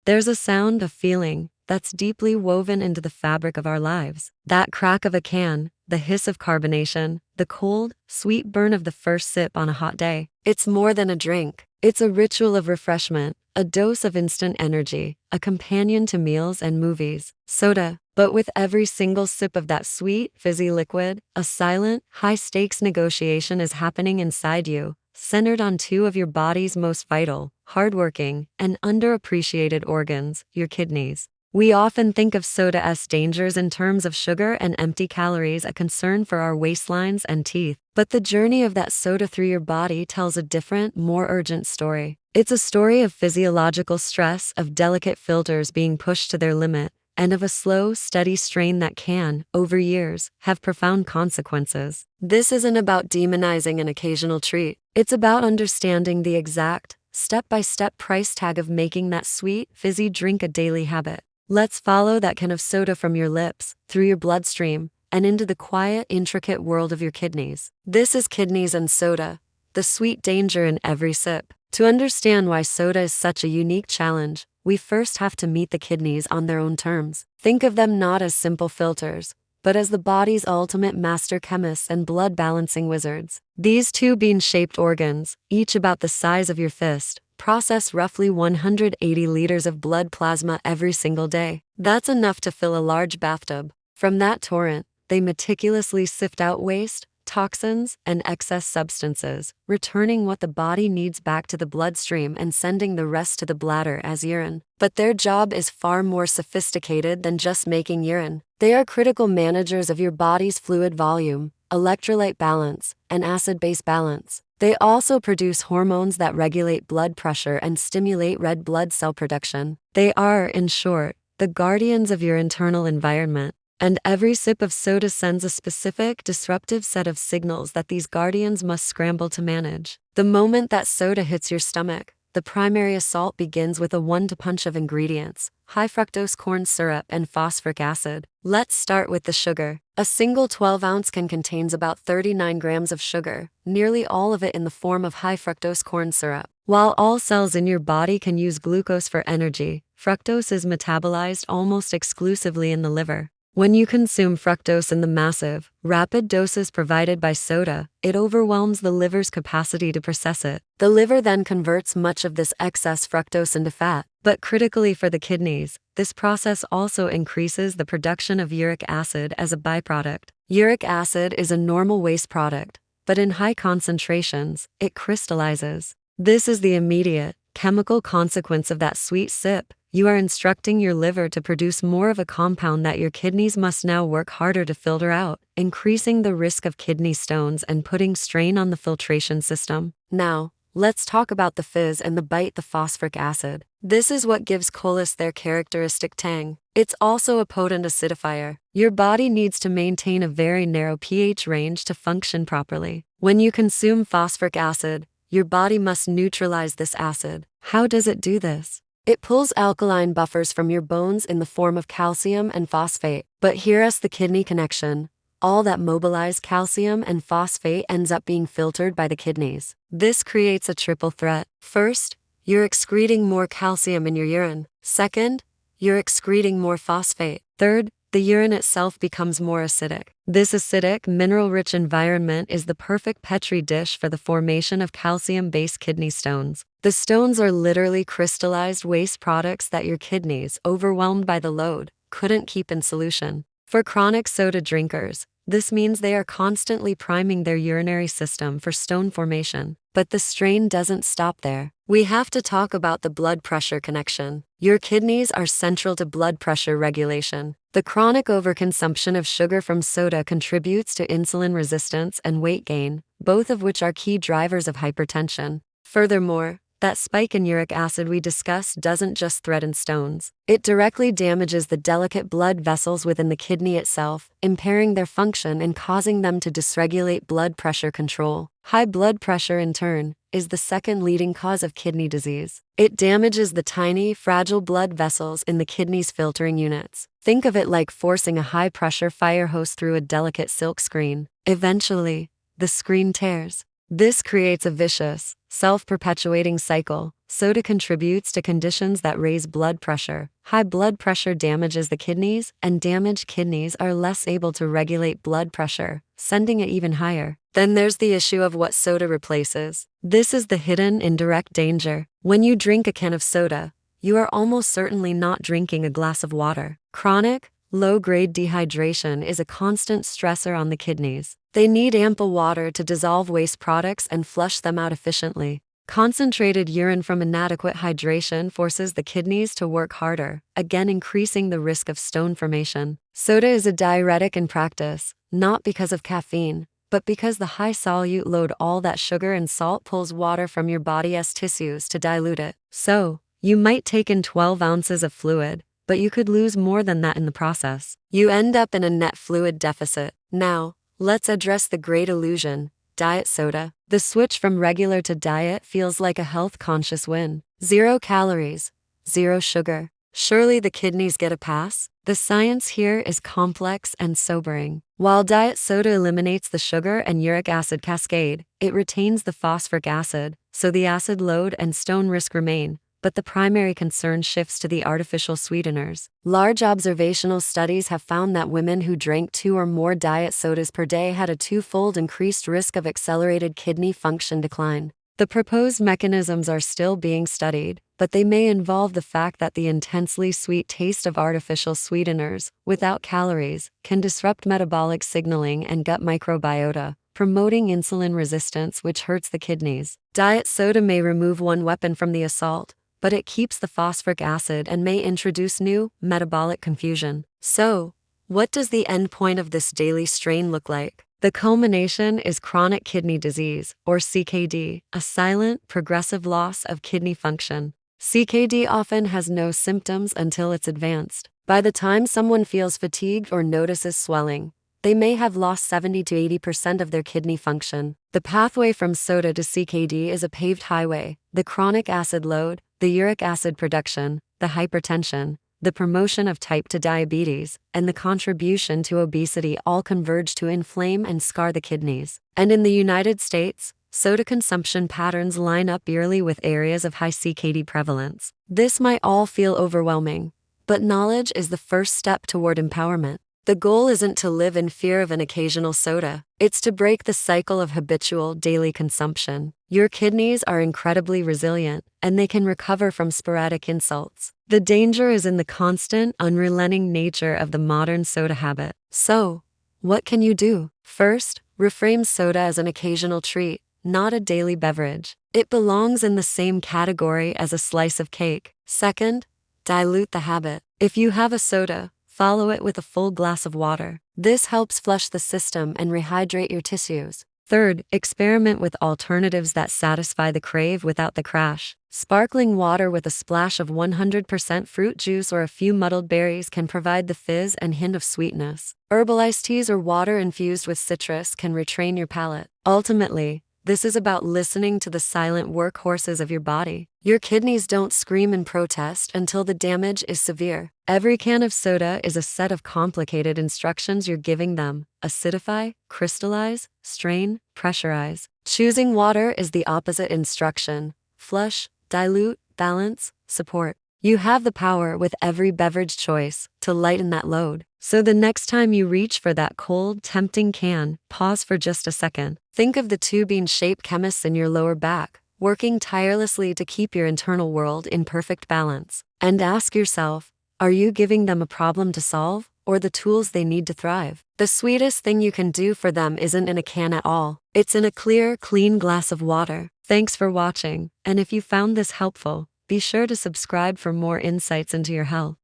There's a sound, a feeling, that's deeply woven into the fabric of our lives. That crack of a can, the hiss of carbonation, the cold, sweet burn of the first sip on a hot day. It's more than a drink. It's a ritual of refreshment, a dose of instant energy, a companion to meals and movies. Soda. But with every single sip of that sweet, fizzy liquid, a silent, high-stakes negotiation is happening inside you, centered on two of your body's most vital, hardworking, and underappreciated organs, your kidneys. We often think of soda as dangers in terms of sugar and empty calories, a concern for our waistlines and teeth. But the journey of that soda through your body tells a different, more urgent story. It's a story of physiological stress, of delicate filters being pushed to their limit, and of a slow, steady strain that can, over years, have profound consequences. This isn't about demonizing an occasional treat. It's about understanding the exact, step-by-step price tag of making that sweet, fizzy drink a daily habit. Let's follow that can of soda from your lips, through your bloodstream, and into the quiet, intricate world of your kidneys. This is Kidneys and Soda, the sweet danger in every sip. To understand why soda is such a unique challenge, we first have to meet the kidneys on their own terms. Think of them not as simple filters, but as the body's ultimate master chemists and blood balancing wizards. These two bean-shaped organs, each about the size of your fist, process roughly 180 liters of blood plasma every single day. That's enough to fill a large bathtub. From that torrent, they meticulously sift out waste, toxins, and excess substances, returning what the body needs back to the bloodstream and sending the rest to the bladder as urine. But their job is far more sophisticated than just making urine. They are critical managers of your body's fluid volume, electrolyte balance, and acid-base balance. They also produce hormones that regulate blood pressure and stimulate red blood cell production. They are, in short, the guardians of your internal environment. And every sip of soda sends a specific, disruptive set of signals that these guardians must scramble to manage. The moment that soda hits your stomach, the primary assault begins with a one-two punch of ingredients: high fructose corn syrup and phosphoric acid. Let's start with the sugar. A single 12-ounce can contains about 39 grams of sugar, nearly all of it in the form of high fructose corn syrup. While all cells in your body can use glucose for energy, fructose is metabolized almost exclusively in the liver. When you consume fructose in the massive, rapid doses provided by soda, it overwhelms the liver's capacity to process it. The liver then converts much of this excess fructose into fat. But critically for the kidneys, this process also increases the production of uric acid as a byproduct. Uric acid is a normal waste product, but in high concentrations, it crystallizes. This is the immediate, chemical consequence of that sweet sip. You are instructing your liver to produce more of a compound that your kidneys must now work harder to filter out, increasing the risk of kidney stones and putting strain on the filtration system. Now, let's talk about the fizz and the bite, the phosphoric acid. This is what gives colas their characteristic tang. It's also a potent acidifier. Your body needs to maintain a very narrow pH range to function properly. When you consume phosphoric acid, your body must neutralize this acid. How does it do this? It pulls alkaline buffers from your bones in the form of calcium and phosphate. But here's the kidney connection. All that mobilized calcium and phosphate ends up being filtered by the kidneys. This creates a triple threat. First, you're excreting more calcium in your urine. Second, you're excreting more phosphate. Third, the urine itself becomes more acidic. This acidic, mineral-rich environment is the perfect petri dish for the formation of calcium-based kidney stones. The stones are literally crystallized waste products that your kidneys, overwhelmed by the load, couldn't keep in solution. For chronic soda drinkers, this means they are constantly priming their urinary system for stone formation. But the strain doesn't stop there. We have to talk about the blood pressure connection. Your kidneys are central to blood pressure regulation. The chronic overconsumption of sugar from soda contributes to insulin resistance and weight gain, both of which are key drivers of hypertension. Furthermore, that spike in uric acid we discussed doesn't just threaten stones. It directly damages the delicate blood vessels within the kidney itself, impairing their function and causing them to dysregulate blood pressure control. High blood pressure, in turn, is the second leading cause of kidney disease. It damages the tiny, fragile blood vessels in the kidney's filtering units. Think of it like forcing a high-pressure fire hose through a delicate silk screen. Eventually, the screen tears. This creates a vicious, self-perpetuating cycle. soda contributes to conditions that raise blood pressure. High blood pressure damages the kidneys, and damaged kidneys are less able to regulate blood pressure, sending it even higher. Then there's the issue of what soda replaces. This is the hidden, indirect danger. When you drink a can of soda, you are almost certainly not drinking a glass of water. Chronic, low-grade dehydration is a constant stressor on the kidneys. They need ample water to dissolve waste products and flush them out efficiently. Concentrated urine from inadequate hydration forces the kidneys to work harder, again increasing the risk of stone formation. Soda is a diuretic in practice, not because of caffeine, but because the high solute load all that sugar and salt pulls water from your body's tissues to dilute it. So, you might take in 12 ounces of fluid, but you could lose more than that in the process. You end up in a net fluid deficit. Now, let's address the great illusion, diet soda. The switch from regular to diet feels like a health-conscious win. 0 calories, 0 sugar. Surely the kidneys get a pass? The science here is complex and sobering. While diet soda eliminates the sugar and uric acid cascade, it retains the phosphoric acid, so the acid load and stone risk remain. But the primary concern shifts to the artificial sweeteners. Large observational studies have found that women who drank 2 or more diet sodas per day had a 2-fold increased risk of accelerated kidney function decline. The proposed mechanisms are still being studied, but they may involve the fact that the intensely sweet taste of artificial sweeteners, without calories, can disrupt metabolic signaling and gut microbiota, promoting insulin resistance, which hurts the kidneys. Diet soda may remove one weapon from the assault, but it keeps the phosphoric acid and may introduce new, metabolic confusion. So, what does the end point of this daily strain look like? The culmination is chronic kidney disease, or CKD, a silent, progressive loss of kidney function. CKD often has no symptoms until it's advanced. By the time someone feels fatigued or notices swelling, they may have lost 70 to 80% of their kidney function. The pathway from soda to CKD is a paved highway. The chronic acid load, the uric acid production, the hypertension, the promotion of type 2 diabetes, and the contribution to obesity all converge to inflame and scar the kidneys. And in the United States, soda consumption patterns line up eerily with areas of high CKD prevalence. This might all feel overwhelming, but knowledge is the first step toward empowerment. The goal isn't to live in fear of an occasional soda. It's to break the cycle of habitual, daily consumption. Your kidneys are incredibly resilient, and they can recover from sporadic insults. The danger is in the constant, unrelenting nature of the modern soda habit. So, what can you do? First, reframe soda as an occasional treat, not a daily beverage. It belongs in the same category as a slice of cake. Second, dilute the habit. If you have a soda, follow it with a full glass of water. This helps flush the system and rehydrate your tissues. Third, experiment with alternatives that satisfy the crave without the crash. Sparkling water with a splash of 100% fruit juice or a few muddled berries can provide the fizz and hint of sweetness. Herbal iced teas or water infused with citrus can retrain your palate. Ultimately, this is about listening to the silent workhorses of your body. Your kidneys don't scream in protest until the damage is severe. Every can of soda is a set of complicated instructions you're giving them. Acidify, crystallize, strain, pressurize. Choosing water is the opposite instruction. Flush, dilute, balance, support. You have the power with every beverage choice to lighten that load. So the next time you reach for that cold, tempting can, pause for just a second. Think of the 2 bean-shaped chemists in your lower back, working tirelessly to keep your internal world in perfect balance. And ask yourself, are you giving them a problem to solve, or the tools they need to thrive? The sweetest thing you can do for them isn't in a can at all. It's in a clear, clean glass of water. Thanks for watching, and if you found this helpful, be sure to subscribe for more insights into your health.